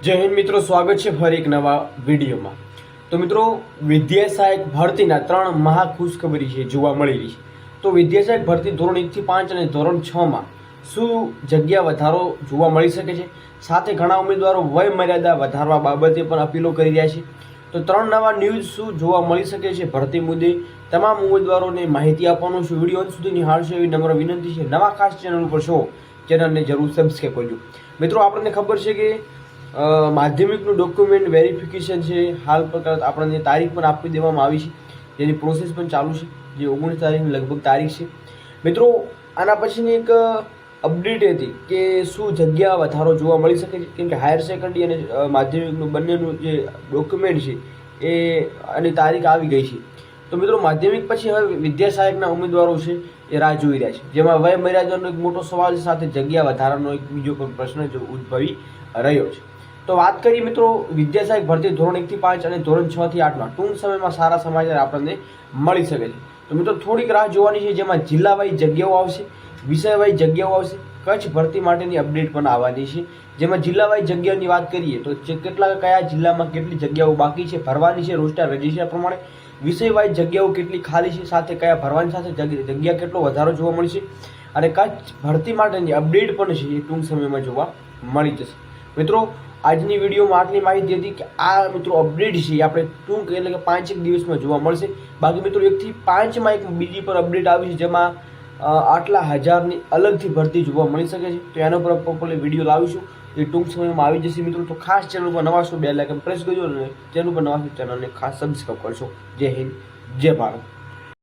જય હિન્દ મિત્રો, સ્વાગત છે ફરી એક નવા વિડીયોમાં। તો મિત્રો, વિદ્યા સહાયક ભરતીના 3 મહા ખુશખબરી છે જોવા મળી રહી છે। તો વિદ્યા સહાયક ભરતી ધોરણ 1 થી 5 અને ધોરણ 6 માં શું જગ્યા વધારો જોવા મળી શકે છે? સાથે ઘણા ઉમેદવારો વય મર્યાદા વધારવા બાબતે પણ અપીલો કરી રહ્યા છે। તો 3 નવા ન્યૂઝ શું જોવા મળી શકે છે ભરતી મુદ્દે તમામ ઉમેદવારોને માહિતી આપવાનું છે। વિડીયો અંત સુધી નિહાળશો એવી નમ્ર વિનંતી છે। નવા ખાસ ચેનલ ઉપર છો, ચેનલને જરૂર સબસ્ક્રાઈબ કરજો। મિત્રો, આપણને ખબર છે કે માધ્યમિકનું ડોક્યુમેન્ટ વેરિફિકેશન છે, હાલ પ્રકાર આપણને તારીખ પણ આપી દેવામાં આવી છે, જેની પ્રોસેસ પણ ચાલુ છે, જે 19 તારીખની લગભગ તારીખ છે। મિત્રો, આના પછીની એક અપડેટ હતી કે શું જગ્યા વધારો જોવા મળી શકે છે, કેમ કે હાયર સેકન્ડરી અને માધ્યમિકનું બંનેનું જે ડોક્યુમેન્ટ છે એ અને તારીખ આવી ગઈ છે। તો મિત્રો, માધ્યમિક પછી હવે વિદ્યા સહાયકના ઉમેદવારો છે એ રાહ જોઈ રહ્યા છે, જેમાં વય મર્યાદાનો એક મોટો સવાલ સાથે જગ્યા વધારાનો એક બીજો પણ પ્રશ્ન ઉદ્ભવી રહ્યો છે। તો વાત કરીએ મિત્રો વિદ્યા સહાયક ભરતી ધોરણ 1 થી 5 અને ધોરણ 6 થી 8 માં ટૂંક સમયમાં સારા સમાચાર આપણને મળી શકે છે। તો મિત્રો, થોડીક રાહ જોવાની છે, જેમાં જિલ્લા વાઇઝ જગ્યાઓ આવશે, વિષય વાઇઝ જગ્યાઓ આવશે, કચ્છ ભરતી માટેની અપડેટ પણ આવવાની છે, જેમાં જિલ્લા વાઇઝ જગ્યાની વાત કરીએ તો કયા જિલ્લામાં કેટલી જગ્યાઓ બાકી છે ભરવાની છે રોસ્ટર રજિસ્ટર પ્રમાણે, વિષય વાઇઝ જગ્યાઓ કેટલી ખાલી છે, સાથે કયા ભરવાની સાથે જગ્યા કેટલો વધારો જોવા મળશે, અને કચ્છ ભરતી માટેની અપડેટ પણ છે એ ટૂંક સમયમાં જોવા મળી જશે। મિત્રો, આજની વિડીયોમાં આટલી માહિતી હતી કે આ મિત્રો અપડેટ છે આપણે ટૂંક એટલે કે 5-1 દિવસમાં જોવા મળશે। બાકી મિત્રો 1 થી 5 માં એક બીજી પણ અપડેટ આવી છે, જેમાં આટલા હજારની અલગથી ભરતી જોવા મળી શકે છે। તો એના પર પ્રોપરલી વિડીયો લાવીશું, એ ટૂંક સમયમાં આવી જશે। મિત્રો, તો ખાસ ચેનલ પર નવા છો, બેલ આઇકન પ્રેસ કરજો અને ચેનલ પર નવા છો, ચેનલને ખાસ સબસ્ક્રાઈબ કરશો। જય હિન્દ, જય ભારત।